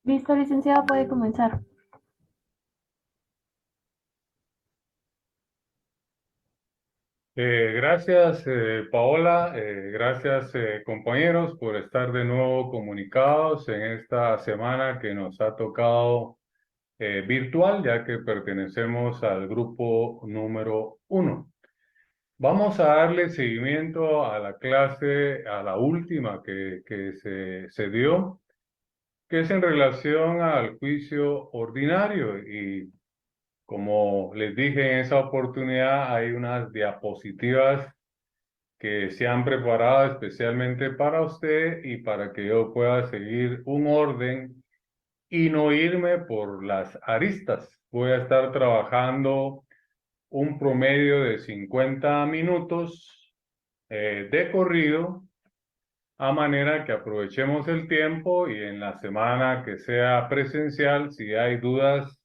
Listo, licenciado, puede comenzar. Gracias, Paola. Gracias, compañeros, por estar de nuevo comunicados en esta semana que nos ha tocado virtual, ya que pertenecemos al grupo número 1. Vamos a darle seguimiento a la clase, a la última que se dio, que es en relación al juicio ordinario. Y como les dije en esa oportunidad, hay unas diapositivas que se han preparado especialmente para usted y para que yo pueda seguir un orden y no irme por las aristas. Voy a estar trabajando un promedio de 50 minutos de corrido, a manera que aprovechemos el tiempo y en la semana que sea presencial, si hay dudas,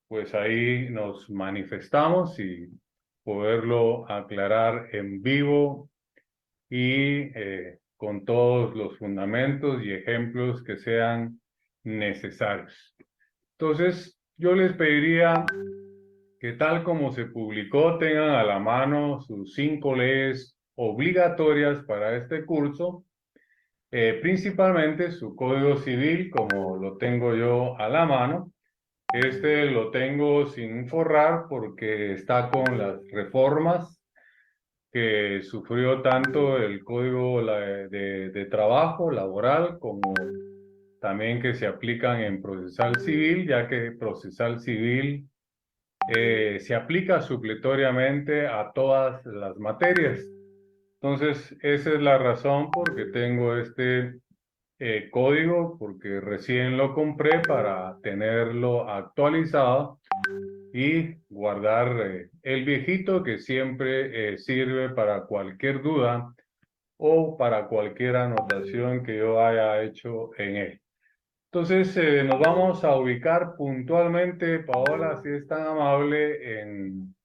pues ahí nos manifestamos y poderlo aclarar en vivo y con todos los fundamentos y ejemplos que sean necesarios. Entonces, yo les pediría que tal como se publicó, tengan a la mano sus 5 leyes obligatorias para este curso, principalmente su Código Civil, como lo tengo yo a la mano. Este lo tengo sin forrar porque está con las reformas que sufrió tanto el Código de Trabajo Laboral como también que se aplican en procesal civil, ya que procesal civil se aplica supletoriamente a todas las materias. Entonces, esa es la razón por que tengo este código, porque recién lo compré para tenerlo actualizado y guardar el viejito que siempre sirve para cualquier duda o para cualquier anotación que yo haya hecho en él. Entonces, nos vamos a ubicar puntualmente, Paola, si es tan amable, en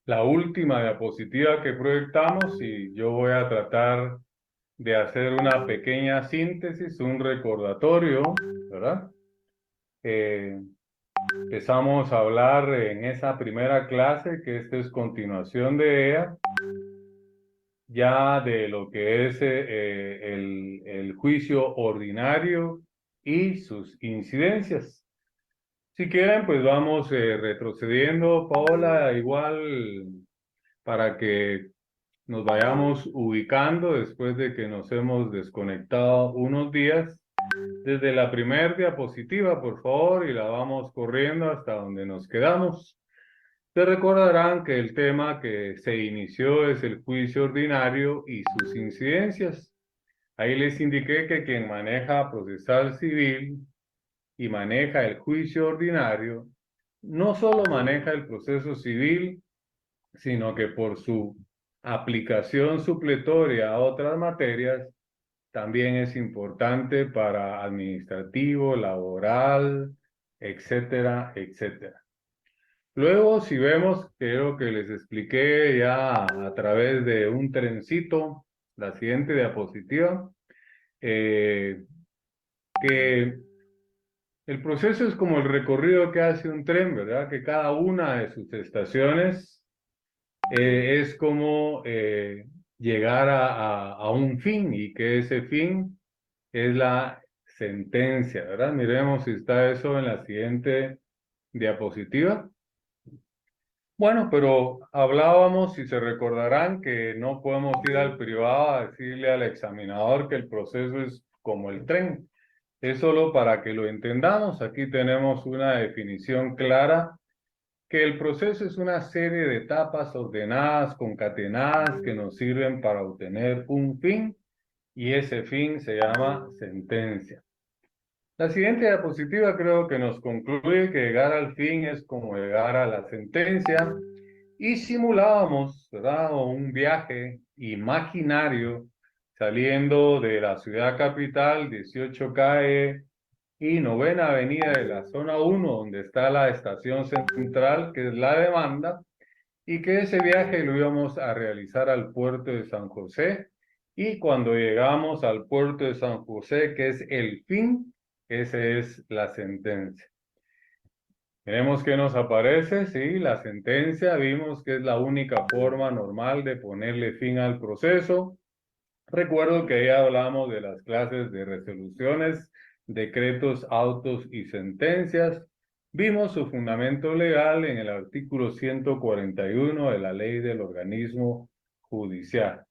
la última diapositiva que proyectamos y yo voy a tratar de hacer una pequeña síntesis, un recordatorio, ¿verdad? Eh, Empezamos a hablar en esa primera clase, que esta es continuación de ella, ya de lo que es el juicio ordinario y sus incidencias. Si quieren, pues vamos retrocediendo, Paola, igual para que nos vayamos ubicando después de que nos hemos desconectado unos días. Desde la primer diapositiva, por favor, y la vamos corriendo hasta donde nos quedamos. Se recordarán que el tema que se inició es el juicio ordinario y sus incidencias. Ahí les indiqué que quien maneja procesal civil y maneja el juicio ordinario, no solo maneja el proceso civil, sino que por su aplicación supletoria a otras materias, también es importante para administrativo, laboral, etcétera, etcétera. Luego, si vemos, creo que les expliqué ya a través de un trencito, la siguiente diapositiva, eh, que el proceso es como el recorrido que hace un tren, ¿verdad? Que cada una de sus estaciones es como llegar a un fin y que ese fin es la sentencia, ¿verdad? Miremos si está eso en la siguiente diapositiva. Bueno, pero hablábamos, si se recordarán, que no podemos ir al privado a decirle al examinador que el proceso es como el tren. Es solo para que lo entendamos. Aquí tenemos una definición clara que el proceso es una serie de etapas ordenadas, concatenadas, que nos sirven para obtener un fin y ese fin se llama sentencia. La siguiente diapositiva creo que nos concluye que llegar al fin es como llegar a la sentencia y simulábamos, ¿verdad? Un viaje imaginario saliendo de la ciudad capital, 18 calle y Novena Avenida de la zona 1, donde está la estación central, que es la demanda, y que ese viaje lo íbamos a realizar al puerto de San José. Y cuando llegamos al puerto de San José, que es el fin, Esa es la sentencia. Veremos qué nos aparece. Sí, la sentencia vimos que es la única forma normal de ponerle fin al proceso. Recuerdo que ya hablamos de las clases de resoluciones, decretos, autos y sentencias. Vimos su fundamento legal en el artículo 141 de la Ley del Organismo Judicial.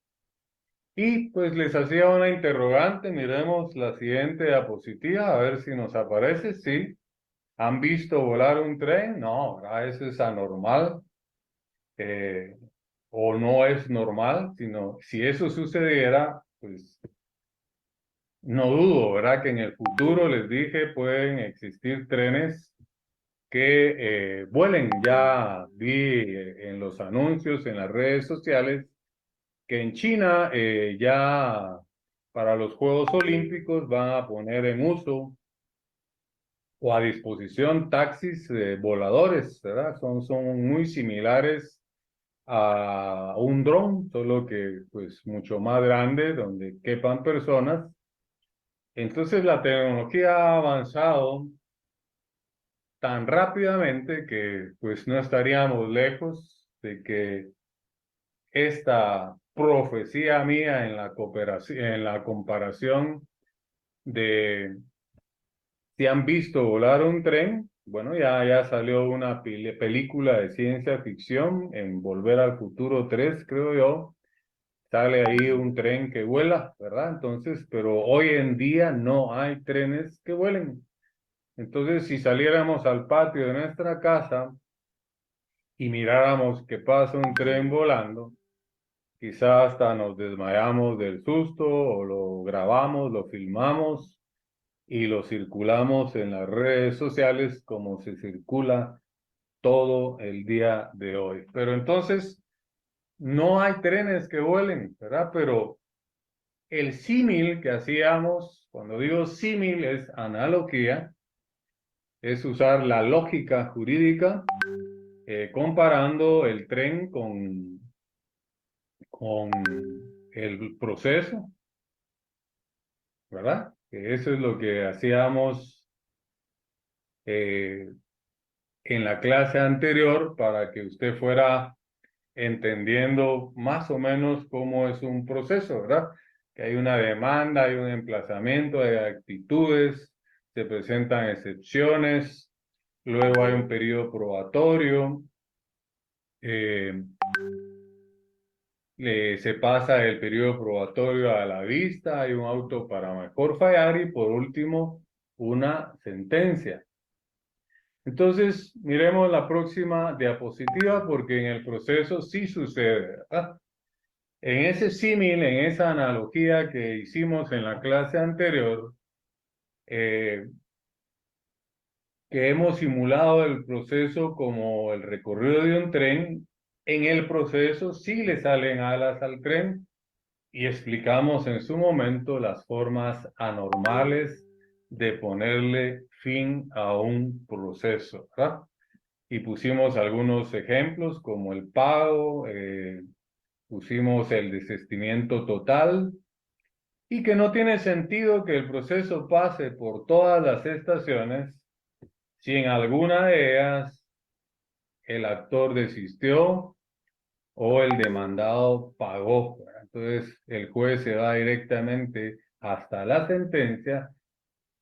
Y pues les hacía una interrogante. Miremos la siguiente diapositiva, a ver si nos aparece. Sí. ¿Han visto volar un tren? No, ¿verdad? Eso es anormal. eh, o no es normal, sino si eso sucediera, pues no dudo, ¿verdad? Que en el futuro, les dije, pueden existir trenes que vuelen. Ya vi en los anuncios, en las redes sociales, que en China ya para los Juegos Olímpicos van a poner en uso o a disposición taxis voladores, ¿verdad? Son muy similares a un dron, solo que pues mucho más grande, donde quepan personas. Entonces la tecnología ha avanzado tan rápidamente que pues no estaríamos lejos de que esta profecía mía en la cooperación, en la comparación de si han visto volar un tren, bueno, ya salió una película de ciencia ficción en Volver al Futuro 3, creo yo. Sale ahí un tren que vuela, ¿verdad? Entonces, pero hoy en día no hay trenes que vuelen. Entonces, si saliéramos al patio de nuestra casa y miráramos que pasa un tren volando, quizás hasta nos desmayamos del susto o lo grabamos, lo filmamos y lo circulamos en las redes sociales como se circula todo el día de hoy. Pero entonces, no hay trenes que vuelen, ¿verdad? Pero el símil que hacíamos, cuando digo símil es analogía, es usar la lógica jurídica comparando el tren con el proceso, ¿verdad? Que eso es lo que hacíamos eh, en la clase anterior para que usted fuera entendiendo más o menos cómo es un proceso, ¿verdad? Que hay una demanda, hay un emplazamiento, hay actitudes, se presentan excepciones, luego hay un periodo probatorio, eh, se pasa el periodo probatorio a la vista, hay un auto para mejor fallar y por último una sentencia. Entonces, miremos la próxima diapositiva porque en el proceso sí sucede, ¿verdad? En ese símil, en esa analogía que hicimos en la clase anterior, eh, que hemos simulado el proceso como el recorrido de un tren, en el proceso sí le salen alas al tren y explicamos en su momento las formas anormales de ponerle fin a un proceso, ¿verdad? Y pusimos algunos ejemplos como el pago, pusimos el desistimiento total, y que no tiene sentido que el proceso pase por todas las estaciones si en alguna de ellas el actor desistió o el demandado pagó. Entonces el juez se va directamente hasta la sentencia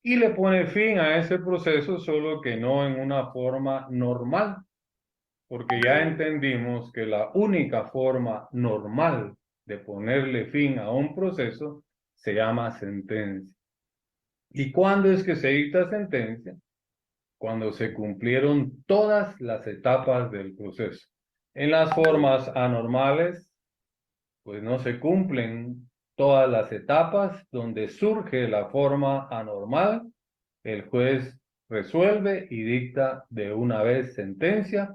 y le pone fin a ese proceso, solo que no en una forma normal, porque ya entendimos que la única forma normal de ponerle fin a un proceso se llama sentencia. ¿Y cuándo es que se dicta sentencia? Cuando se cumplieron todas las etapas del proceso. En las formas anormales, pues no se cumplen todas las etapas. Donde surge la forma anormal, el juez resuelve y dicta de una vez sentencia,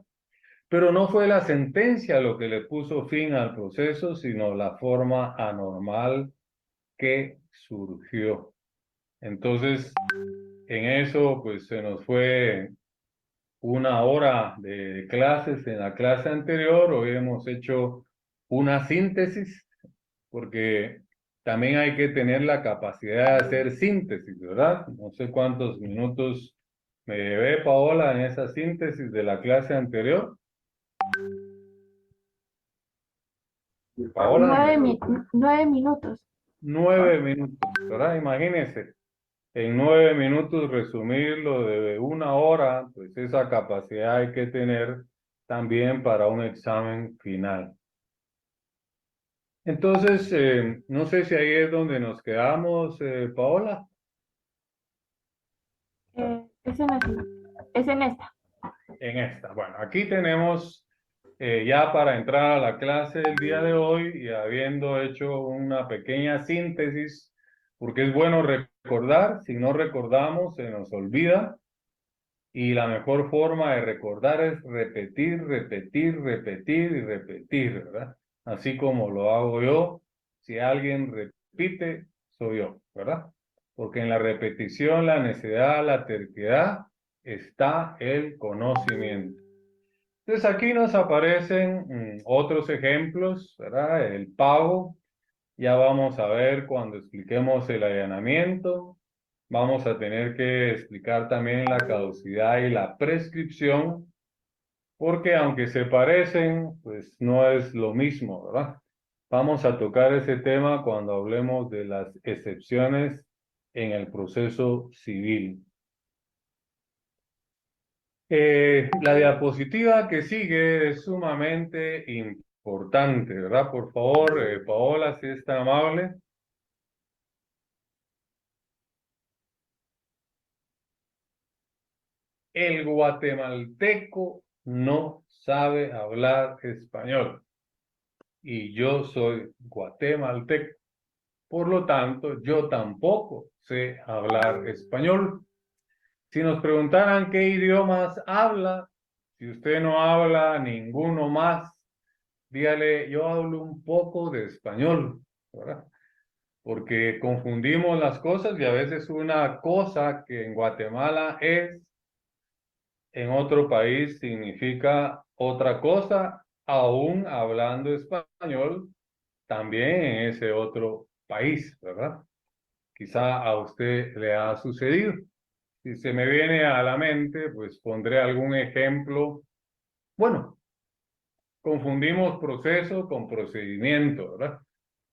pero no fue la sentencia lo que le puso fin al proceso, sino la forma anormal que surgió. Entonces, en eso, pues se nos fue una hora de clases en la clase anterior. Hoy hemos hecho una síntesis porque también hay que tener la capacidad de hacer síntesis, ¿verdad? No sé cuántos minutos me llevé, Paola, en esa síntesis de la clase anterior. Paola, 9 minutos. 9 minutos, ¿verdad? Imagínense, en 9 minutos resumirlo de 1 hora, pues esa capacidad hay que tener también para un examen final. Entonces, no sé si ahí es donde nos quedamos, Paola. Es en es en esta. En esta. Bueno, aquí tenemos ya para entrar a la clase del día de hoy y habiendo hecho una pequeña síntesis, porque es bueno recordar, si no recordamos se nos olvida y la mejor forma de recordar es repetir, repetir, repetir y repetir, ¿verdad? Así como lo hago yo, si alguien repite, soy yo, ¿verdad? Porque en la repetición, la necedad, la terquedad, está el conocimiento. Entonces aquí nos aparecen otros ejemplos, ¿verdad? El pago, ya vamos a ver cuando expliquemos el allanamiento, vamos a tener que explicar también la caducidad y la prescripción, porque aunque se parecen, pues no es lo mismo, ¿verdad? Vamos a tocar ese tema cuando hablemos de las excepciones en el proceso civil. La diapositiva que sigue es sumamente importante, ¿verdad? Por favor, Paola, si es tan amable. El guatemalteco no sabe hablar español y yo soy guatemalteco. Por lo tanto, yo tampoco sé hablar español. Si nos preguntaran qué idiomas habla, si usted no habla ninguno más, dígale, yo hablo un poco de español, ¿verdad? Porque confundimos las cosas y a veces una cosa que en Guatemala es, en otro país significa otra cosa, aún hablando español, también en ese otro país, ¿verdad? Quizá a usted le ha sucedido. Si se me viene a la mente, pues pondré algún ejemplo. Bueno, confundimos proceso con procedimiento, ¿verdad?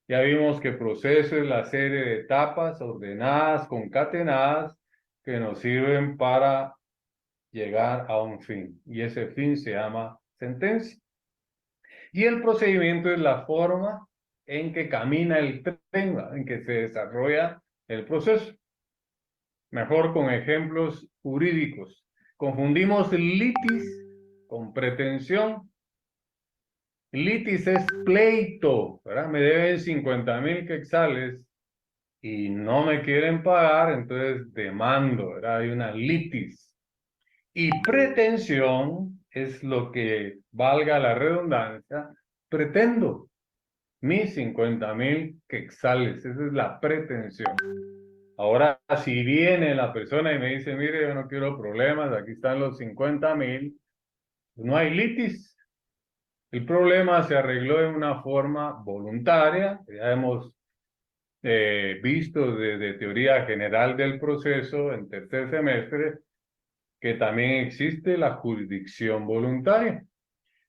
Ya vimos que proceso es la serie de etapas ordenadas, concatenadas, que nos sirven para llegar a un fin. Y ese fin se llama sentencia. Y el procedimiento es la forma en que camina el tren, en que se desarrolla el proceso. Mejor con ejemplos jurídicos. Confundimos litis con pretensión. Litis es pleito, ¿verdad? Me deben 50,000 quetzales y no me quieren pagar, entonces demando, ¿verdad? Hay una litis. Y pretensión es lo que, valga la redundancia, pretendo mis 50,000 quetzales. Esa es la pretensión. Ahora, si viene la persona y me dice, mire, yo no quiero problemas, aquí están los 50,000, no hay litis. El problema se arregló de una forma voluntaria. Ya hemos visto desde teoría general del proceso en tercer semestre que también existe la jurisdicción voluntaria.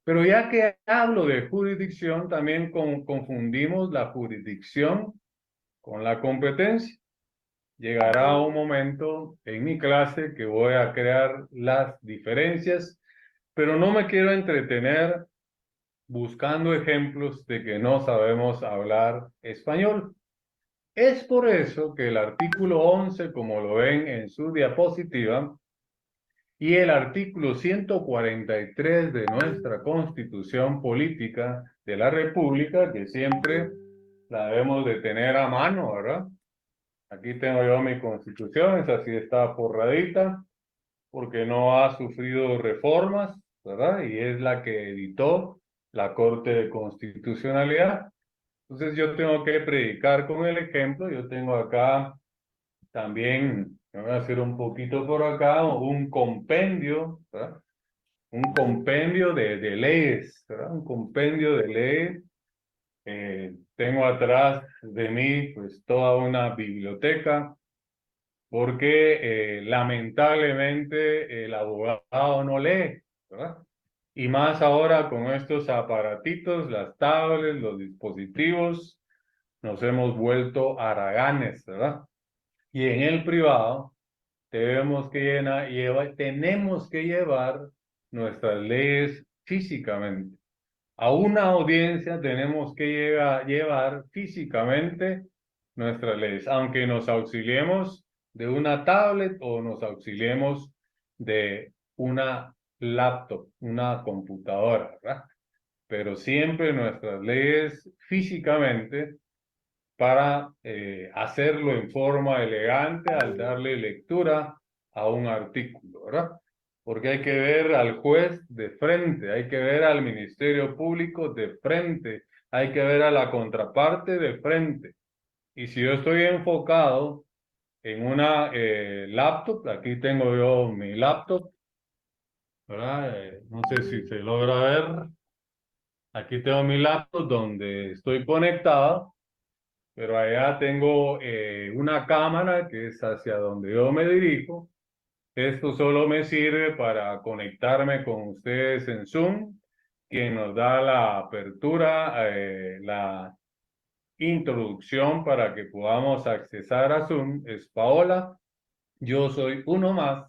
Pero ya que hablo de jurisdicción, también confundimos la jurisdicción con la competencia. Llegará un momento en mi clase que voy a crear las diferencias, pero no me quiero entretener buscando ejemplos de que no sabemos hablar español. Es por eso que el artículo 11, como lo ven en su diapositiva, y el artículo 143 de nuestra Constitución Política de la República, que siempre la debemos de tener a mano, ¿verdad? Aquí tengo yo mi Constitución, esa sí está forradita, porque no ha sufrido reformas, ¿verdad? Y es la que editó la Corte de Constitucionalidad. Entonces yo tengo que predicar con el ejemplo. Yo tengo acá también, me voy a hacer un poquito por acá, un compendio, ¿verdad? Un compendio de leyes, ¿verdad? Un compendio de leyes Tengo atrás de mí pues toda una biblioteca porque lamentablemente el abogado no lee, ¿verdad? Y más ahora con estos aparatitos, las tablets, los dispositivos, nos hemos vuelto haraganes, ¿verdad? Y en el privado tenemos que llevar nuestras leyes físicamente. A una audiencia tenemos que llevar físicamente nuestras leyes, aunque nos auxiliemos de una tablet o nos auxiliemos de una laptop, una computadora, ¿verdad? Pero siempre nuestras leyes físicamente para hacerlo en forma elegante al darle lectura a un artículo, ¿verdad? Porque hay que ver al juez de frente, hay que ver al Ministerio Público de frente, hay que ver a la contraparte de frente. Y si yo estoy enfocado en una laptop, aquí tengo yo mi laptop, ¿verdad? No sé si se logra ver. Aquí tengo mi laptop donde estoy conectado. Pero allá tengo una cámara que es hacia donde yo me dirijo. Esto solo me sirve para conectarme con ustedes en Zoom, quien nos da la apertura, la introducción para que podamos accesar a Zoom. Es Paola. Yo soy uno más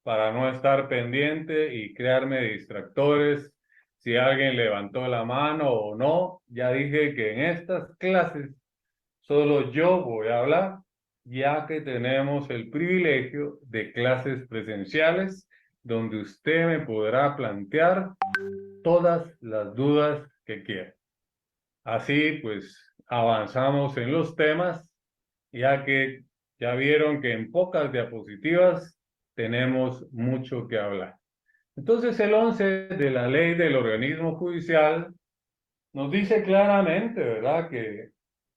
para no estar pendiente y crearme distractores. Si alguien levantó la mano o no, ya dije que en estas clases solo yo voy a hablar, ya que tenemos el privilegio de clases presenciales donde usted me podrá plantear todas las dudas que quiera. Así pues, avanzamos en los temas, ya que ya vieron que en pocas diapositivas tenemos mucho que hablar. Entonces, el 11 de la ley del organismo judicial nos dice claramente, ¿verdad?, que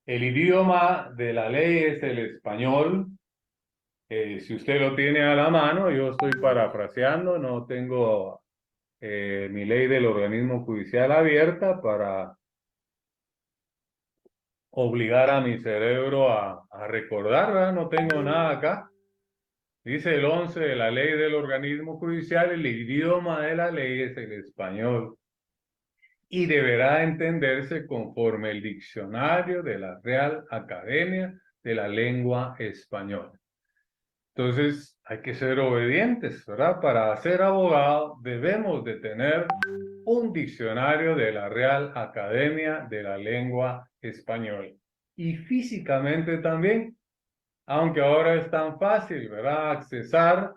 el idioma de la ley es el español. Si usted lo tiene a la mano, yo estoy parafraseando, no tengo mi ley del organismo judicial abierta para obligar a mi cerebro a recordar, ¿verdad? No tengo nada acá. Dice el 11 de la ley del organismo judicial, el idioma de la ley es el español y deberá entenderse conforme el diccionario de la Real Academia de la Lengua Española. Entonces, hay que ser obedientes, ¿verdad? Para ser abogado debemos de tener un diccionario de la Real Academia de la Lengua Española. Y físicamente también, aunque ahora es tan fácil, ¿verdad? Accesar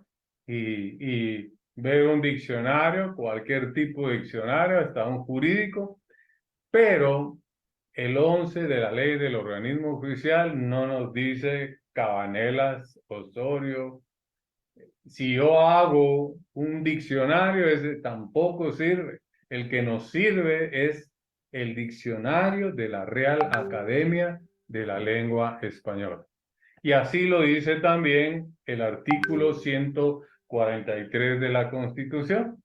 y ver un diccionario, cualquier tipo de diccionario, hasta un jurídico, pero el 11 de la ley del organismo judicial no nos dice Cabanelas, Osorio. Si yo hago un diccionario, ese tampoco sirve. El que nos sirve es el diccionario de la Real Academia de la Lengua Española. Y así lo dice también el artículo 143 de la Constitución.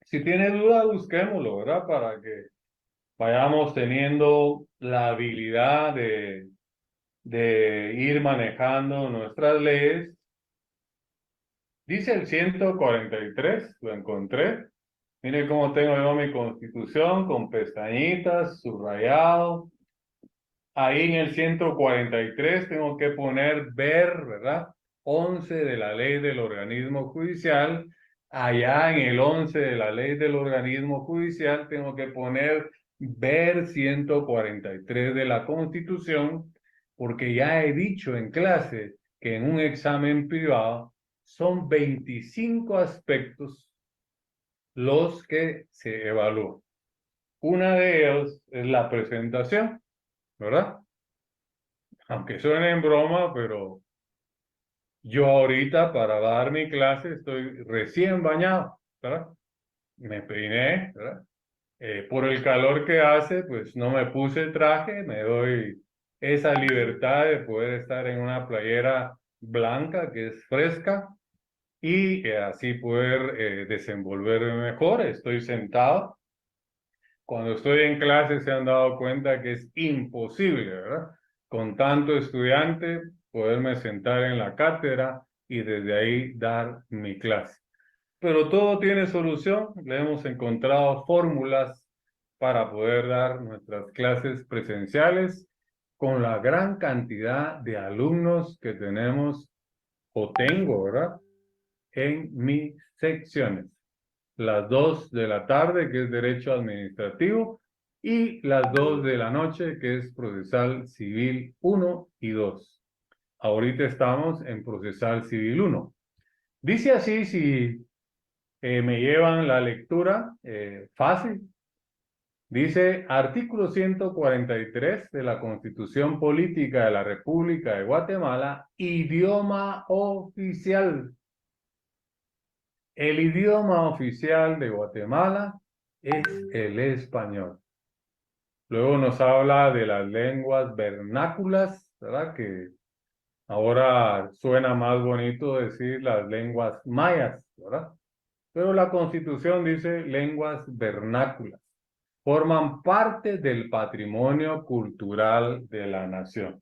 Si tiene duda, busquémoslo, ¿verdad? Para que vayamos teniendo la habilidad de ir manejando nuestras leyes. Dice el 143, lo encontré. Mire cómo tengo yo mi constitución con pestañitas, subrayado. Ahí en el 143 tengo que poner ver, ¿verdad? 11 de la ley del organismo judicial. Allá en el 11 de la ley del organismo judicial tengo que poner ver 143 de la Constitución, porque ya he dicho en clase que en un examen privado son 25 aspectos los que se evalúan. Una de ellos es la presentación, ¿verdad? Aunque suene en broma, pero yo ahorita para dar mi clase estoy recién bañado, ¿verdad? Me peiné, ¿verdad? Por el calor que hace, pues no me puse traje, me doy esa libertad de poder estar en una playera blanca que es fresca y así poder desenvolverme mejor. Estoy sentado. cuando estoy en clase se han dado cuenta que es imposible, ¿verdad? Con tanto estudiante, poderme sentar en la cátedra y desde ahí dar mi clase. Pero todo tiene solución. Le hemos encontrado fórmulas para poder dar nuestras clases presenciales con la gran cantidad de alumnos que tenemos o tengo, ¿verdad? En mis secciones. Las 2 de la tarde, que es Derecho Administrativo, y las 2 de la noche, que es Procesal Civil 1 y 2. Ahorita estamos en Procesal Civil 1. Dice así, si me llevan la lectura fácil. Dice, artículo 143 de la Constitución Política de la República de Guatemala, idioma oficial. El idioma oficial de Guatemala es el español. Luego nos habla de las lenguas vernáculas, ¿verdad? Que ahora suena más bonito decir las lenguas mayas, ¿verdad? Pero la Constitución dice lenguas vernáculas. Forman parte del patrimonio cultural de la nación.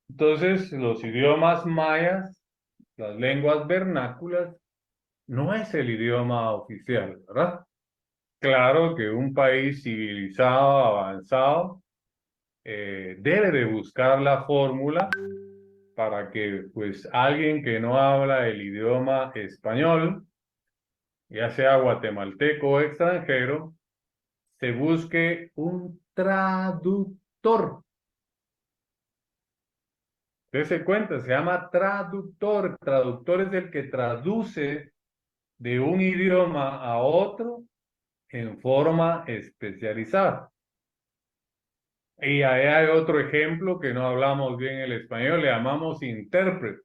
Entonces, los idiomas mayas, las lenguas vernáculas, no es el idioma oficial, ¿verdad? Claro que un país civilizado, avanzado, debe de buscar la fórmula para que, pues, alguien que no habla el idioma español, ya sea guatemalteco o extranjero, se busque un traductor. Dese cuenta, se llama traductor. Traductor es el que traduce de un idioma a otro en forma especializada. Y ahí hay otro ejemplo que no hablamos bien el español, le llamamos intérprete.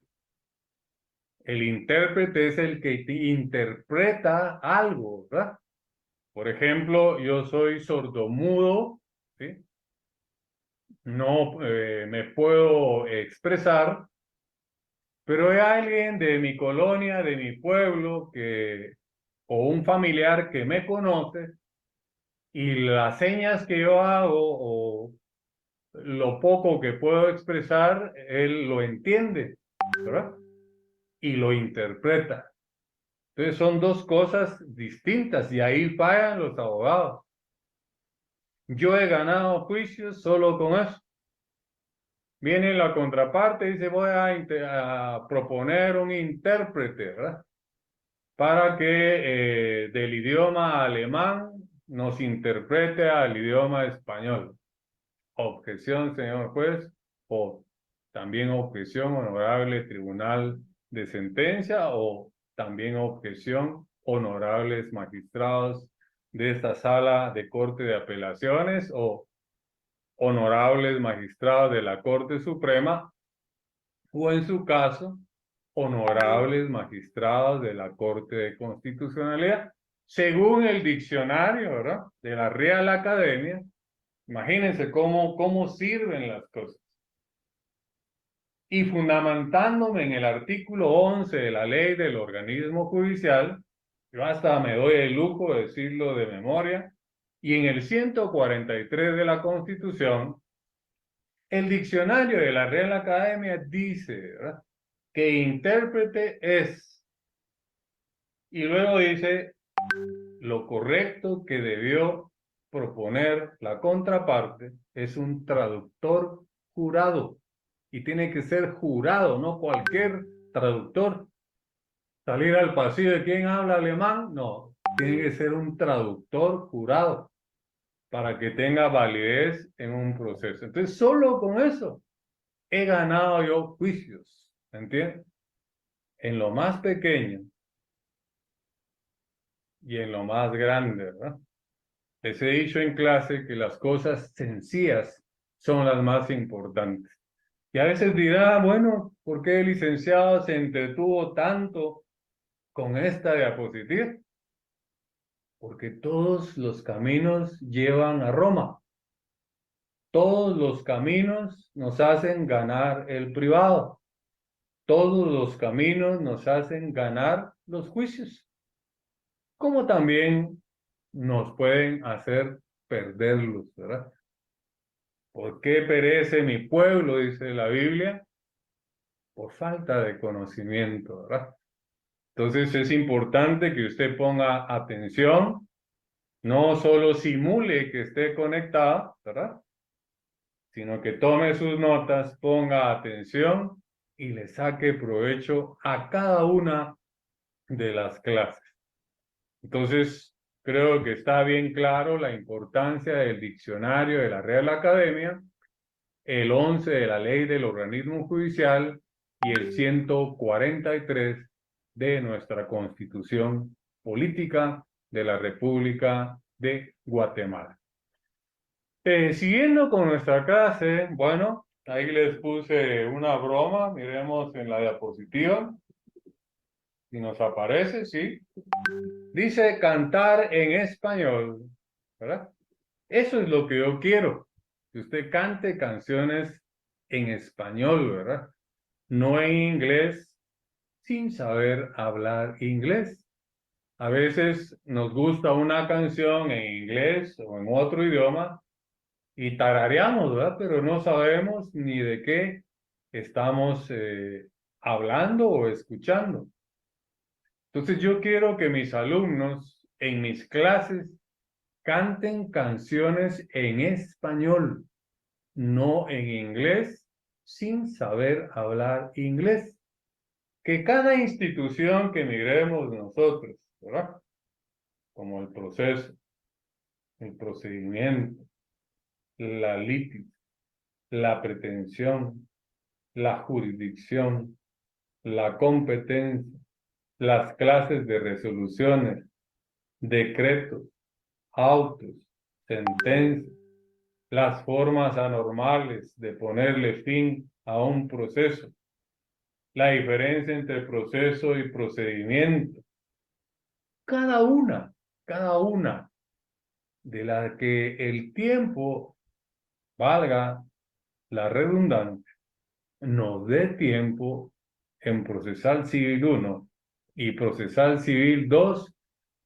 El intérprete es el que interpreta algo, ¿verdad? Por ejemplo, yo soy sordomudo, ¿sí? No me puedo expresar, pero hay alguien de mi colonia, de mi pueblo, o un familiar que me conoce y las señas que yo hago o lo poco que puedo expresar, él lo entiende, ¿verdad? Y lo interpreta. Entonces son dos cosas distintas y ahí fallan los abogados. Yo he ganado juicios solo con eso. Viene la contraparte y dice voy a proponer un intérprete, ¿verdad? Para que del idioma alemán nos interprete al idioma español. Objeción, señor juez, o también objeción, honorable tribunal de sentencia, o también objeción, honorables magistrados de esta sala de corte de apelaciones, o honorables magistrados de la Corte Suprema, o en su caso, honorables magistrados de la Corte de Constitucionalidad, según el diccionario, ¿verdad?, de la Real Academia. Imagínense cómo sirven las cosas. Y fundamentándome en el artículo 11 de la ley del organismo judicial, yo hasta me doy el lujo de decirlo de memoria, y en el 143 de la Constitución, el diccionario de la Real Academia dice, ¿verdad?, que intérprete es, y luego dice lo correcto que debió proponer la contraparte es un traductor jurado. Y tiene que ser jurado, no cualquier traductor. Salir al pasillo de quién habla alemán, no. Tiene que ser un traductor jurado para que tenga validez en un proceso. Entonces, solo con eso he ganado yo juicios, ¿entiendes? En lo más pequeño y en lo más grande, ¿verdad? Les he dicho en clase que las cosas sencillas son las más importantes. Y a veces dirá, bueno, ¿por qué el licenciado se entretuvo tanto con esta diapositiva? Porque todos los caminos llevan a Roma. Todos los caminos nos hacen ganar el privado. Todos los caminos nos hacen ganar los juicios. Como también nos pueden hacer perderlos, ¿verdad? ¿Por qué perece mi pueblo? Dice la Biblia. Por falta de conocimiento, ¿verdad? Entonces es importante que usted ponga atención, no solo simule que esté conectada, ¿verdad? Sino que tome sus notas, ponga atención y le saque provecho a cada una de las clases. Entonces, creo que está bien claro la importancia del diccionario de la Real Academia, el 11 de la ley del organismo judicial y el 143 de nuestra Constitución Política de la República de Guatemala. Siguiendo con nuestra clase, bueno, ahí les puse una broma, miremos en la diapositiva, si nos aparece, sí. Dice cantar en español, ¿verdad? Eso es lo que yo quiero, que usted cante canciones en español, ¿verdad? No en inglés, sin saber hablar inglés. A veces nos gusta una canción en inglés o en otro idioma y tarareamos, ¿verdad? Pero no sabemos ni de qué estamos hablando o escuchando. Entonces yo quiero que mis alumnos en mis clases canten canciones en español, no en inglés, sin saber hablar inglés. Que cada institución que migremos nosotros, ¿verdad? Como el proceso, el procedimiento, la litis, la pretensión, la jurisdicción, la competencia, las clases de resoluciones, decretos, autos, sentencias, las formas anormales de ponerle fin a un proceso, la diferencia entre proceso y procedimiento, cada una de la que el tiempo, valga la redundancia, nos dé tiempo en procesal civil 1 y procesal civil 2,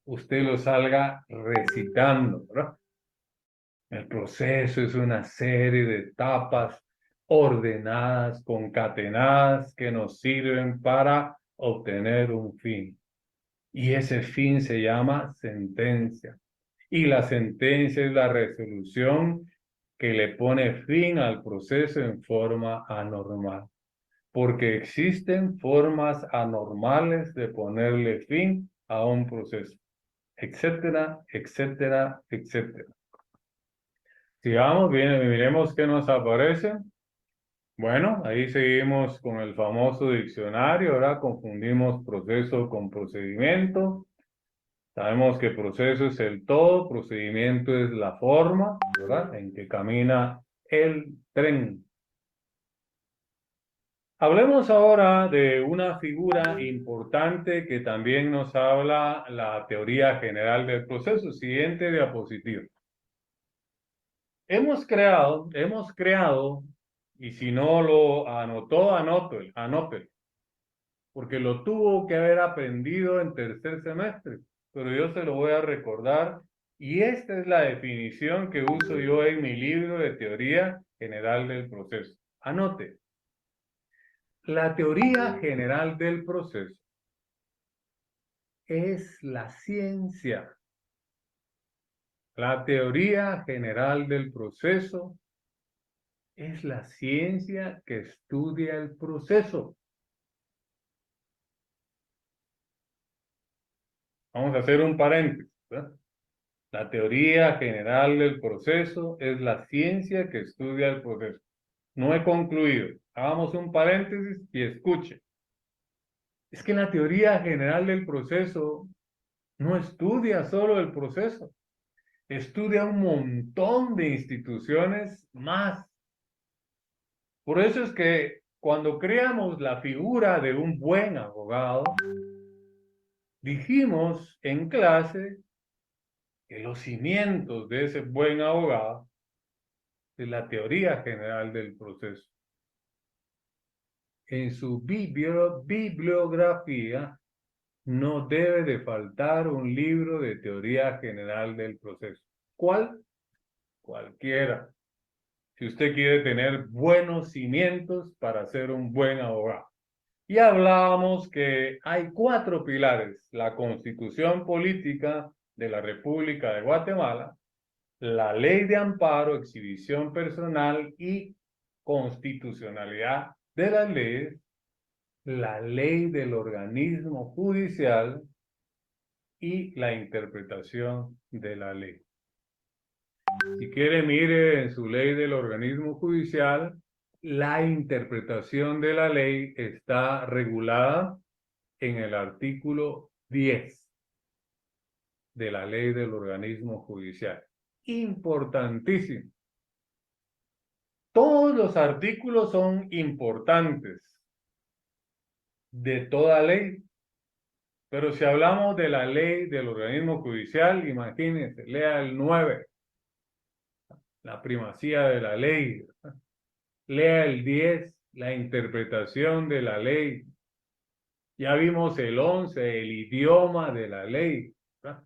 usted lo salga recitando, ¿verdad? El proceso es una serie de etapas ordenadas, concatenadas, que nos sirven para obtener un fin. Y ese fin se llama sentencia. Y la sentencia es la resolución que le pone fin al proceso en forma anormal. Porque existen formas anormales de ponerle fin a un proceso, etcétera, etcétera, etcétera. Sigamos, bien, miremos qué nos aparece. Bueno, ahí seguimos con el famoso diccionario, ahora confundimos proceso con procedimiento. Sabemos que proceso es el todo, procedimiento es la forma, ¿verdad? En que camina el tren. Hablemos ahora de una figura importante que también nos habla la teoría general del proceso. Siguiente diapositiva. Hemos creado, y si no lo anotó, anótelo, porque lo tuvo que haber aprendido en tercer semestre, pero yo se lo voy a recordar, y esta es la definición que uso yo en mi libro de teoría general del proceso. Anote. La teoría general del proceso es la ciencia. La teoría general del proceso es la ciencia que estudia el proceso. Vamos a hacer un paréntesis, ¿verdad? La teoría general del proceso es la ciencia que estudia el proceso. No he concluido. Hagamos un paréntesis y escuche. Es que la teoría general del proceso no estudia solo el proceso, estudia un montón de instituciones más. Por eso es que cuando creamos la figura de un buen abogado, dijimos en clase que los cimientos de ese buen abogado es la teoría general del proceso. En su bibliografía no debe de faltar un libro de teoría general del proceso. ¿Cuál? cualquiera, si usted quiere tener buenos cimientos para ser un buen abogado. Y hablábamos que hay 4 pilares: la Constitución Política de la República de Guatemala, la Ley de Amparo, Exhibición Personal y Constitucionalidad de las leyes, la Ley del Organismo Judicial y la interpretación de la ley. Si quiere, mire en su ley del organismo judicial, la interpretación de la ley está regulada en el artículo 10 de la ley del organismo judicial. Importantísimo. Todos los artículos son importantes de toda ley, pero si hablamos de la ley del organismo judicial, imagínense, lea el 9, la primacía de la ley. Lea el 10, la interpretación de la ley. Ya vimos el 11, el idioma de la ley. ¿Verdad?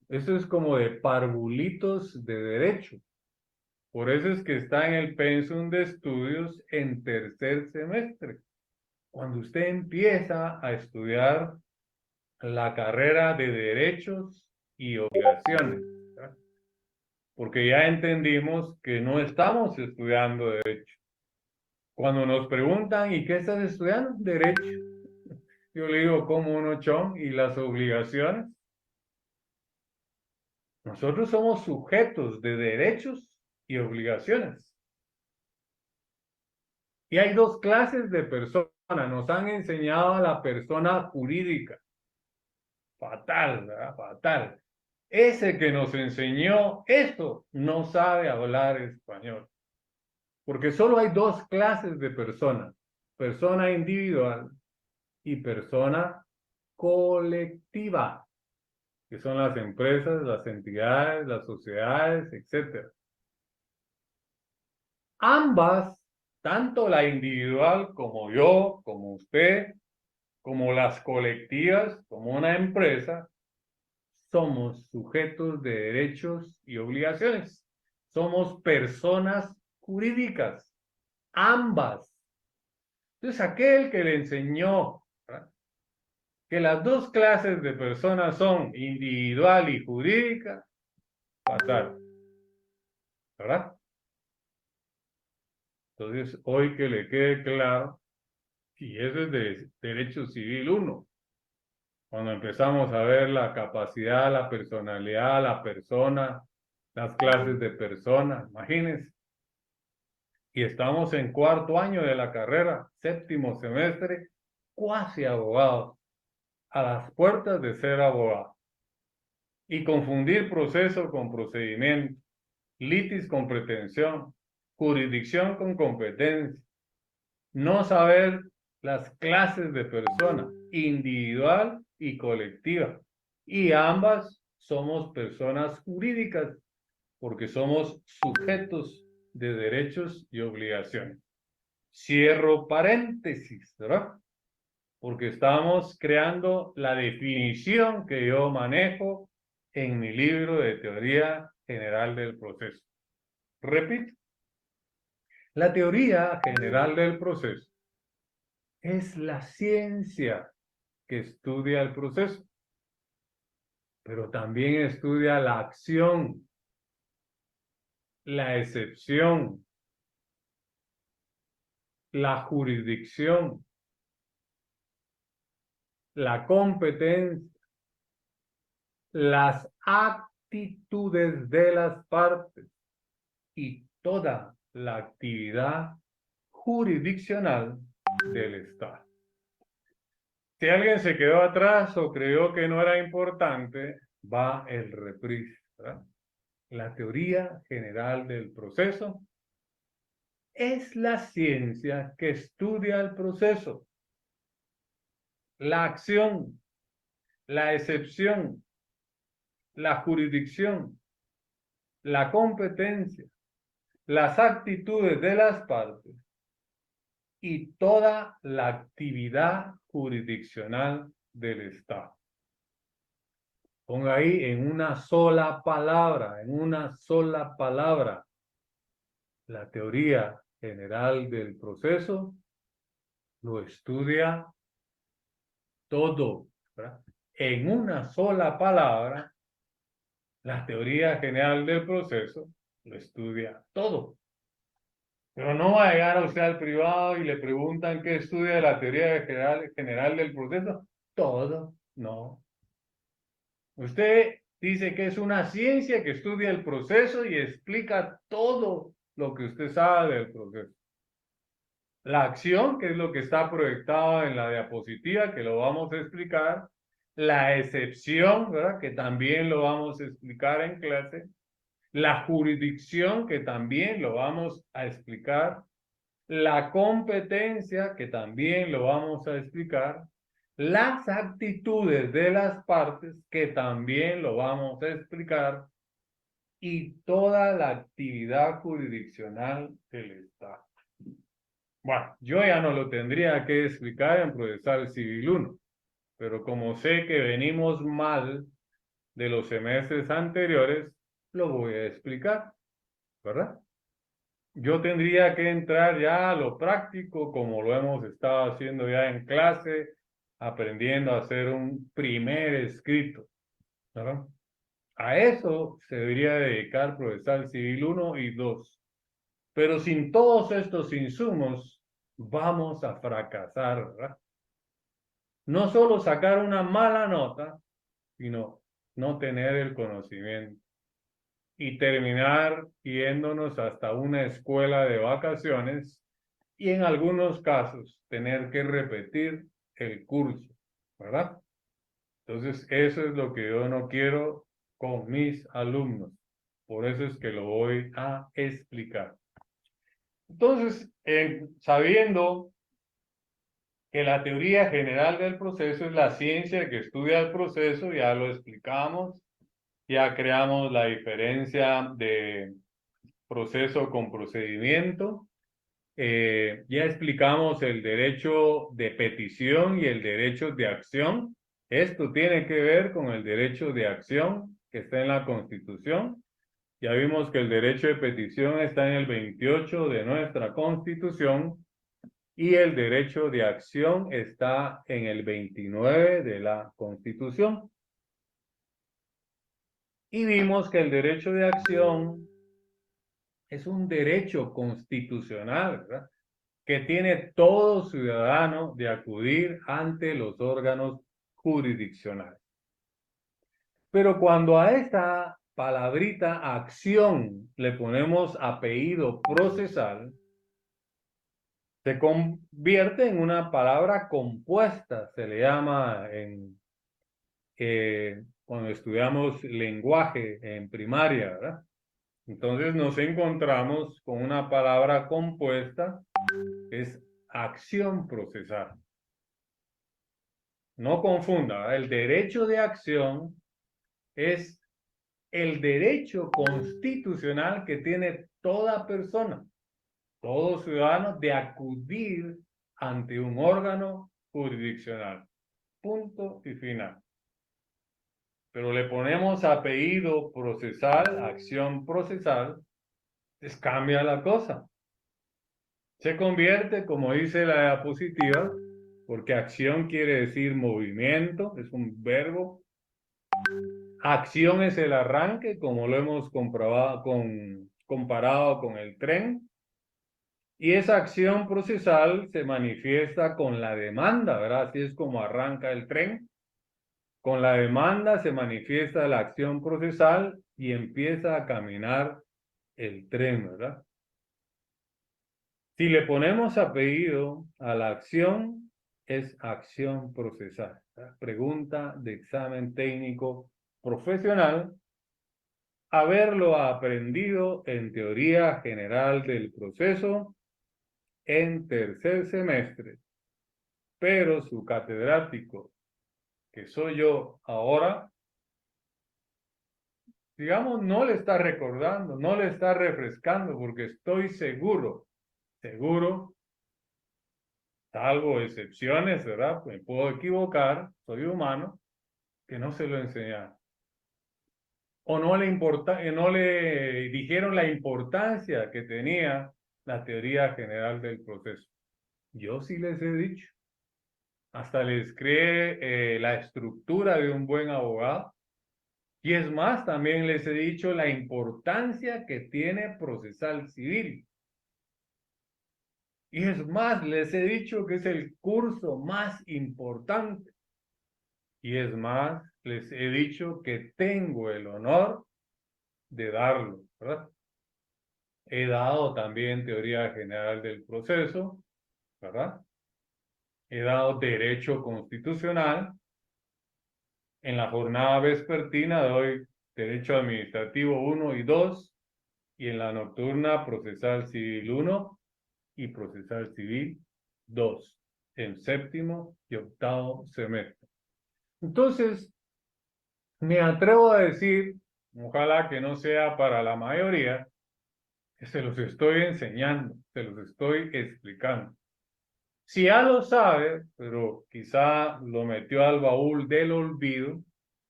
Eso es como de parvulitos de derecho. Por eso es que está en el pensum de estudios en tercer semestre. Cuando usted empieza a estudiar la carrera de derechos y obligaciones, ¿verdad? Porque ya entendimos que no estamos estudiando derecho. Cuando nos preguntan, ¿y qué estás estudiando? Derecho. Yo le digo, ¿cómo uno chon? ¿Y las obligaciones? Nosotros somos sujetos de derechos y obligaciones. Y hay 2 clases de personas. Nos han enseñado a la persona jurídica. Fatal, ¿verdad? Fatal. Ese que nos enseñó esto no sabe hablar español. Porque solo hay 2 clases de personas. Persona individual y persona colectiva, que son las empresas, las entidades, las sociedades, etc. Ambas, tanto la individual como yo, como usted, como las colectivas, como una empresa, somos sujetos de derechos y obligaciones. Somos personas jurídicas, ambas. Entonces, aquel que le enseñó, ¿verdad?, que las 2 clases de personas son individual y jurídica, fatal, ¿verdad? Entonces, hoy que le quede claro, y eso es de Derecho Civil 1, cuando empezamos a ver la capacidad, la personalidad, la persona, las clases de persona, imagínense. Y estamos en 4º año de la carrera, 7º semestre, cuasi abogados, a las puertas de ser abogado. Y confundir proceso con procedimiento, litis con pretensión, jurisdicción con competencia, no saber las clases de persona, individual y colectiva. Y ambas somos personas jurídicas porque somos sujetos de derechos y obligaciones. Cierro paréntesis, ¿verdad? Porque estamos creando la definición que yo manejo en mi libro de Teoría General del Proceso. Repito, la teoría general del proceso es la ciencia que estudia el proceso, pero también estudia la acción, la excepción, la jurisdicción, la competencia, las actitudes de las partes y toda la actividad jurisdiccional del Estado. Si alguien se quedó atrás o creyó que no era importante, va el reprise, ¿verdad? La teoría general del proceso es la ciencia que estudia el proceso, la acción, la excepción, la jurisdicción, la competencia, las actitudes de las partes y toda la actividad jurisdiccional del Estado. Ponga ahí en una sola palabra, en una sola palabra. La teoría general del proceso lo estudia todo, ¿verdad? En una sola palabra, la teoría general del proceso lo estudia todo. Pero no va a llegar a usted al privado y le preguntan qué estudia de la teoría general del proceso. Todo, no. Usted dice que es una ciencia que estudia el proceso y explica todo lo que usted sabe del proceso. La acción, que es lo que está proyectado en la diapositiva, que lo vamos a explicar. La excepción, ¿verdad? Que también lo vamos a explicar en clase. La jurisdicción, que también lo vamos a explicar. La competencia, que también lo vamos a explicar. Las actitudes de las partes, que también lo vamos a explicar. Y toda la actividad jurisdiccional del Estado. Bueno, yo ya no lo tendría que explicar en Procesal Civil 1, pero como sé que venimos mal de los semestres anteriores, lo voy a explicar, ¿verdad? Yo tendría que entrar ya a lo práctico, como lo hemos estado haciendo ya en clase, aprendiendo a hacer un primer escrito, ¿verdad? A eso se debería dedicar Procesal Civil 1 y 2. Pero sin todos estos insumos, vamos a fracasar, ¿verdad? No solo sacar una mala nota, sino no tener el conocimiento y terminar yéndonos hasta una escuela de vacaciones y en algunos casos tener que repetir el curso, ¿verdad? Entonces, eso es lo que yo no quiero con mis alumnos. Por eso es que lo voy a explicar. Entonces, sabiendo que la teoría general del proceso es la ciencia que estudia el proceso, ya lo explicamos, ya creamos la diferencia de proceso con procedimiento, ya explicamos el derecho de petición y el derecho de acción. Esto tiene que ver con el derecho de acción que está en la Constitución. Ya vimos que el derecho de petición está en el 28 de nuestra Constitución y el derecho de acción está en el 29 de la Constitución. Y vimos que el derecho de acción es un derecho constitucional, ¿verdad? Que tiene todo ciudadano de acudir ante los órganos jurisdiccionales. Pero cuando a esta palabrita acción le ponemos apellido procesal, se convierte en una palabra compuesta, se le llama cuando estudiamos lenguaje en primaria, ¿verdad? Entonces nos encontramos con una palabra compuesta, que es acción procesal. No confunda, ¿verdad? El derecho de acción es el derecho constitucional que tiene toda persona, todo ciudadano, de acudir ante un órgano jurisdiccional. Punto y final. Pero le ponemos apellido procesal, acción procesal, pues cambia la cosa. Se convierte, como dice la diapositiva, porque acción quiere decir movimiento, es un verbo. Acción es el arranque, como lo hemos comparado con el tren. Y esa acción procesal se manifiesta con la demanda, ¿verdad? Así es como arranca el tren. Con la demanda se manifiesta la acción procesal y empieza a caminar el tren, ¿verdad? Si le ponemos apellido a la acción, es acción procesal, ¿verdad? Pregunta de examen técnico profesional. Haberlo aprendido en teoría general del proceso en tercer semestre, pero su catedrático, que soy yo ahora, digamos, no le está recordando, no le está refrescando, porque estoy seguro, salvo excepciones, ¿verdad? Me puedo equivocar, soy humano, que no se lo enseñaron. o no le dijeron la importancia que tenía la teoría general del proceso. Yo sí les he dicho. Hasta les creé la estructura de un buen abogado. Y es más, también les he dicho la importancia que tiene procesal civil. Y es más, les he dicho que es el curso más importante. Y es más, les he dicho que tengo el honor de darlo, ¿verdad? He dado también teoría general del proceso, ¿verdad? He dado derecho constitucional. En la jornada vespertina doy derecho administrativo 1 y 2, y en la nocturna procesal civil 1 y procesal civil 2, en séptimo y octavo semestre. Entonces, me atrevo a decir, ojalá que no sea para la mayoría, que se los estoy enseñando, se los estoy explicando. Si ya lo sabe, pero quizá lo metió al baúl del olvido,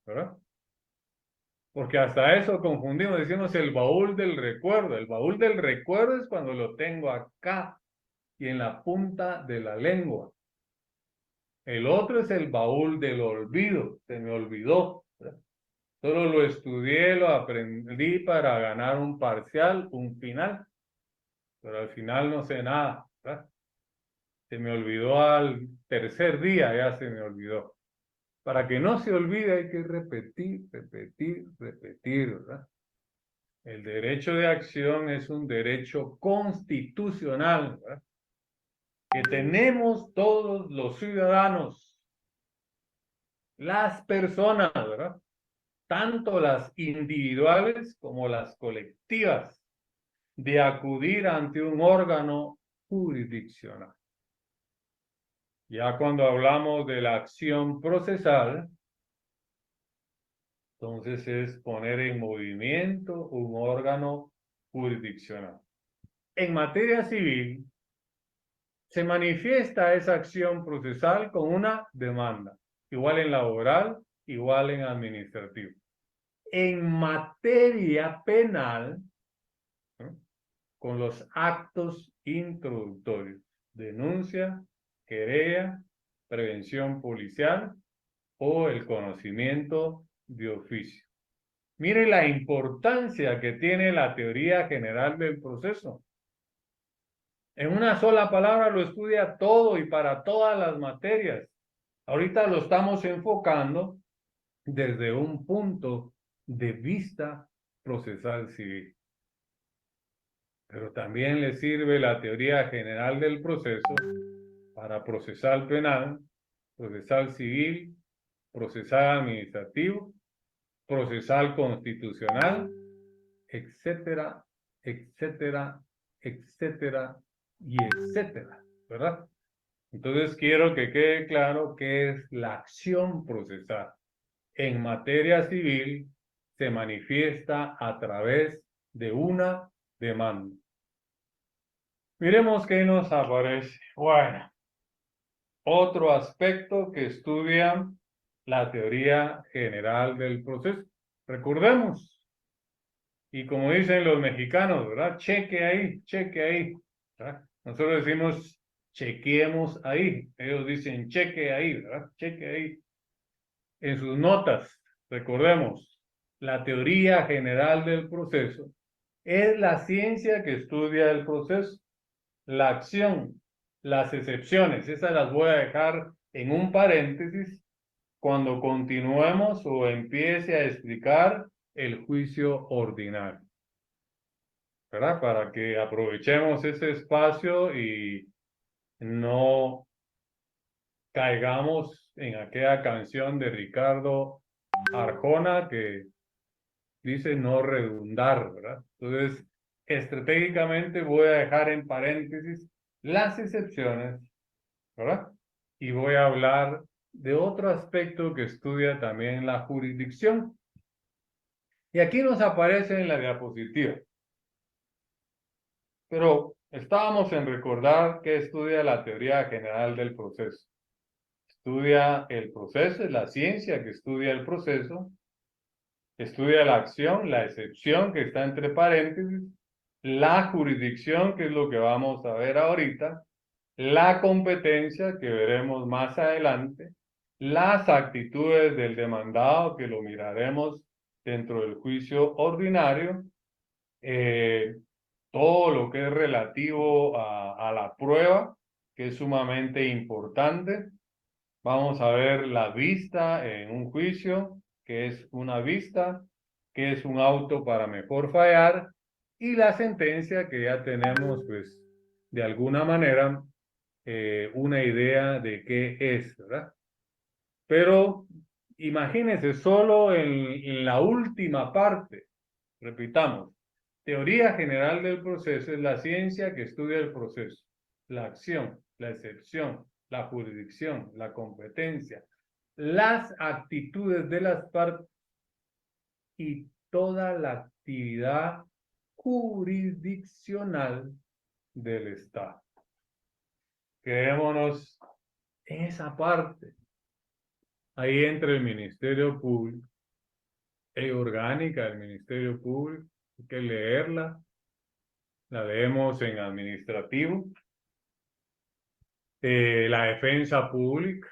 ¿verdad? Porque hasta eso confundimos, decimos el baúl del recuerdo. El baúl del recuerdo es cuando lo tengo acá y en la punta de la lengua. El otro es el baúl del olvido, se me olvidó, ¿verdad? Solo lo estudié, lo aprendí para ganar un parcial, un final, pero al final no sé nada, ¿verdad? Se me olvidó al tercer día, ya se me olvidó. Para que no se olvide hay que repetir, repetir, repetir, ¿verdad? El derecho de acción es un derecho constitucional, ¿verdad? Que tenemos todos los ciudadanos, las personas, ¿verdad? Tanto las individuales como las colectivas, de acudir ante un órgano jurisdiccional. Ya cuando hablamos de la acción procesal, entonces es poner en movimiento un órgano jurisdiccional. En materia civil, se manifiesta esa acción procesal con una demanda, igual en laboral, igual en administrativo. En materia penal, ¿no?, con los actos introductorios, denuncia, querella, prevención policial o el conocimiento de oficio. Mire la importancia que tiene la teoría general del proceso. En una sola palabra lo estudia todo y para todas las materias. Ahorita lo estamos enfocando desde un punto de vista procesal civil. Pero también le sirve la teoría general del proceso para procesal penal, procesal civil, procesal administrativo, procesal constitucional, etcétera, etcétera, etcétera y etcétera, ¿verdad? Entonces quiero que quede claro qué es la acción procesal. En materia civil se manifiesta a través de una demanda. Miremos qué nos aparece. Bueno, otro aspecto que estudia la teoría general del proceso. Recordemos, y como dicen los mexicanos, ¿verdad? Cheque ahí, ¿verdad? Nosotros decimos chequeemos ahí, ellos dicen cheque ahí, ¿verdad? Cheque ahí. En sus notas, recordemos, la teoría general del proceso es la ciencia que estudia el proceso, la acción, las excepciones, esas las voy a dejar en un paréntesis cuando continuemos o empiece a explicar el juicio ordinario, ¿verdad? Para que aprovechemos ese espacio y no caigamos en aquella canción de Ricardo Arjona que dice no redundar, ¿verdad? Entonces, estratégicamente voy a dejar en paréntesis las excepciones, ¿verdad? Y voy a hablar de otro aspecto que estudia también la jurisdicción. Y aquí nos aparece en la diapositiva. Pero estábamos en recordar que estudia la teoría general del proceso. Estudia el proceso, es la ciencia que estudia el proceso, Estudia la acción, la excepción que está entre paréntesis, la jurisdicción, que es lo que vamos a ver ahorita, la competencia, que veremos más adelante, las actitudes del demandado, que lo miraremos dentro del juicio ordinario, todo lo que es relativo a la prueba, que es sumamente importante. Vamos a ver la vista en un juicio, que es una vista, que es un auto para mejor fallar, y la sentencia, que ya tenemos, pues, de alguna manera, una idea de qué es, ¿verdad? Pero imagínense, solo en la última parte, repitamos, teoría general del proceso es la ciencia que estudia el proceso, la acción, la excepción, la jurisdicción, la competencia, las actitudes de las partes y toda la actividad jurisdiccional del Estado. Quedémonos en esa parte. Ahí entra el Ministerio Público, ley orgánica del Ministerio Público, hay que leerla, la leemos en administrativo, la defensa pública,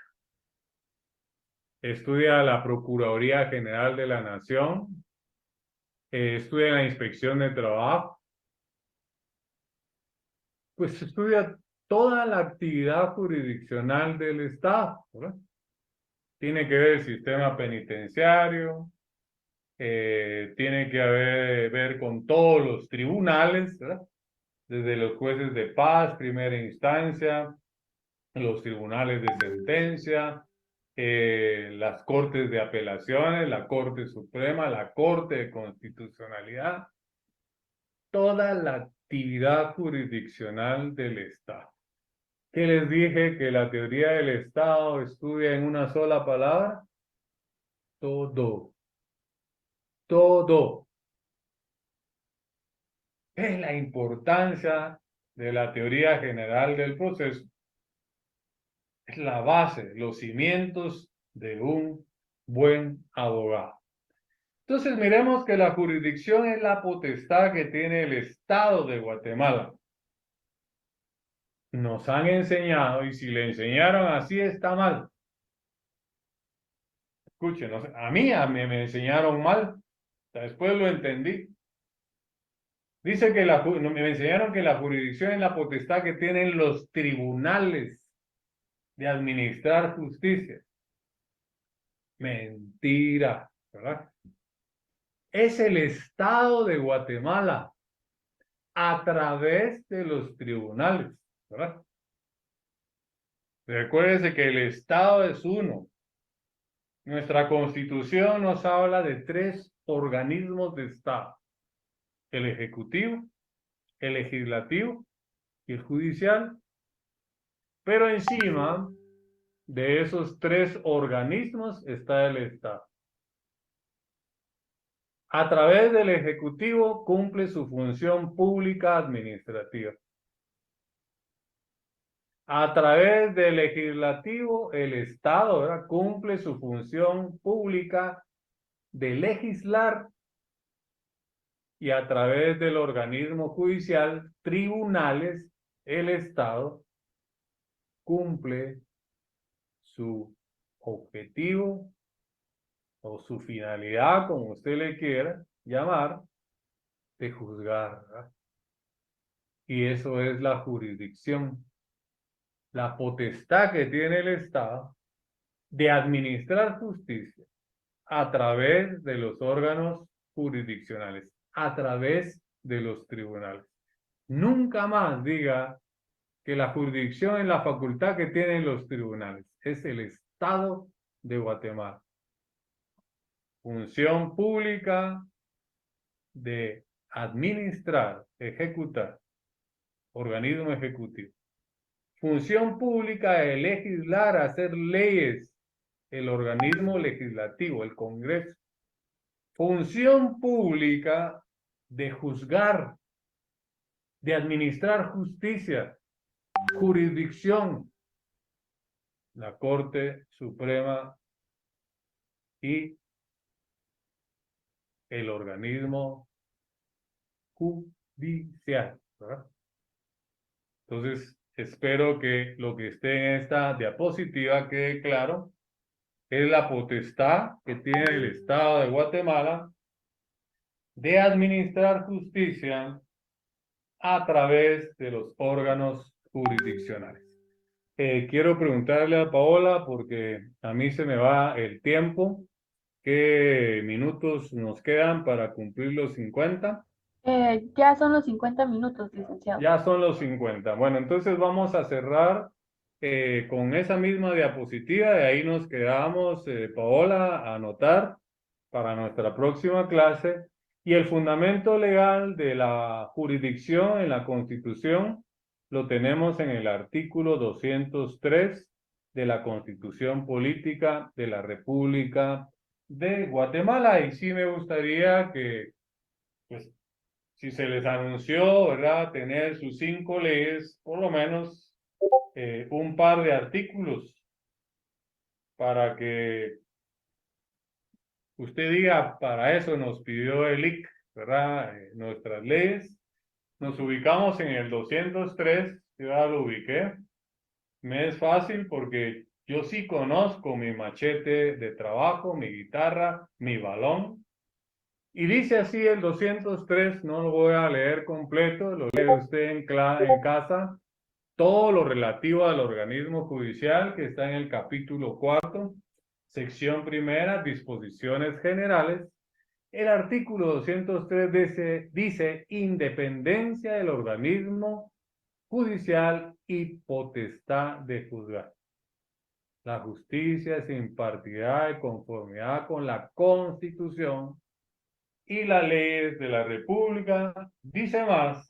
estudia la Procuraduría General de la Nación, estudia la Inspección de Trabajo, pues estudia toda la actividad jurisdiccional del Estado, ¿verdad? Tiene que ver el sistema penitenciario, tiene que ver con todos los tribunales, ¿verdad? Desde los jueces de paz, primera instancia, los tribunales de sentencia, las cortes de apelaciones, la Corte Suprema, la Corte de Constitucionalidad, toda la actividad jurisdiccional del Estado. ¿Qué les dije? Que la teoría del Estado estudia en una sola palabra. Todo. Todo. Es la importancia de la teoría general del proceso. Es la base, los cimientos de un buen abogado. Entonces miremos que la jurisdicción es la potestad que tiene el Estado de Guatemala. Nos han enseñado, y si le enseñaron así está mal. Escuchen, a mí me enseñaron mal, después lo entendí. Dice que me enseñaron que la jurisdicción es la potestad que tienen los tribunales de administrar justicia. Mentira, ¿verdad? Es el Estado de Guatemala a través de los tribunales, ¿verdad? Recuérdense que el Estado es uno. Nuestra Constitución nos habla de 3 organismos de Estado: el Ejecutivo, el Legislativo y el Judicial. Pero encima de esos 3 organismos está el Estado. A través del Ejecutivo cumple su función pública administrativa. A través del Legislativo, el Estado, ¿verdad?, cumple su función pública de legislar, y a través del organismo judicial, tribunales, el Estado cumple su objetivo o su finalidad, como usted le quiera llamar, de juzgar, ¿verdad? Y eso es la jurisdicción, la potestad que tiene el Estado de administrar justicia a través de los órganos jurisdiccionales, a través de los tribunales. Nunca más diga que la jurisdicción es la facultad que tienen los tribunales. Es el Estado de Guatemala. Función pública de administrar, ejecutar, organismo ejecutivo. Función pública de legislar, hacer leyes, el organismo legislativo, el Congreso. Función pública de juzgar, de administrar justicia, jurisdicción, la Corte Suprema y el organismo judicial, ¿verdad? Entonces, espero que lo que esté en esta diapositiva quede claro. Es la potestad que tiene el Estado de Guatemala de administrar justicia a través de los órganos jurisdiccionales. Quiero preguntarle a Paola, porque a mí se me va el tiempo, ¿qué minutos nos quedan para cumplir los 50? Ya son los 50 minutos, licenciado. Ya son los 50. Bueno, entonces vamos a cerrar con esa misma diapositiva. De ahí nos quedamos, Paola, a anotar para nuestra próxima clase. Y el fundamento legal de la jurisdicción en la Constitución lo tenemos en el artículo 203 de la Constitución Política de la República de Guatemala. Y sí me gustaría que, pues, si se les anunció, ¿verdad?, tener sus 5 leyes, por lo menos un par de artículos para que usted diga, para eso nos pidió el IC, ¿verdad? Nuestras leyes. Nos ubicamos en el 203, ya lo ubiqué. Me es fácil porque yo sí conozco mi machete de trabajo, mi guitarra, mi balón. Y dice así el 203, no lo voy a leer completo, lo lee usted en casa, todo lo relativo al organismo judicial que está en el capítulo 4, sección primera, disposiciones generales. El artículo 203 dice independencia del organismo judicial y potestad de juzgar. La justicia se impartirá de conformidad con la Constitución y las leyes de la República. Dice más,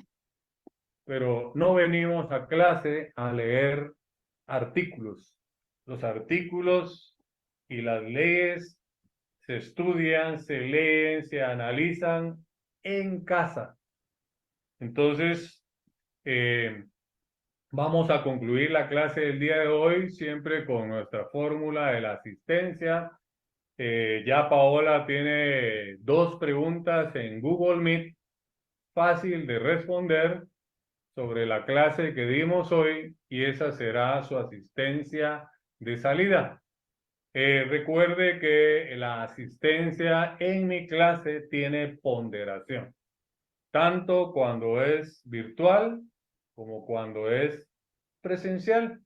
pero no venimos a clase a leer artículos. Los artículos y las leyes se estudian, se leen, se analizan en casa. Entonces, vamos a concluir la clase del día de hoy siempre con nuestra fórmula de la asistencia. Ya Paola tiene 2 preguntas en Google Meet, fácil de responder, sobre la clase que dimos hoy, y esa será su asistencia de salida. Recuerde que la asistencia en mi clase tiene ponderación, tanto cuando es virtual como cuando es presencial.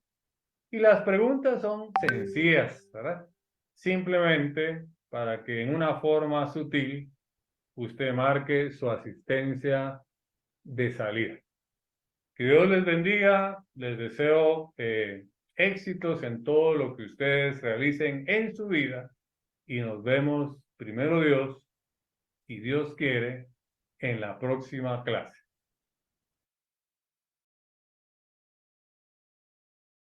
Y las preguntas son sencillas, ¿verdad? Simplemente para que en una forma sutil usted marque su asistencia de salida. Que Dios les bendiga, les deseo éxitos en todo lo que ustedes realicen en su vida y nos vemos, primero Dios, y Dios quiere, en la próxima clase.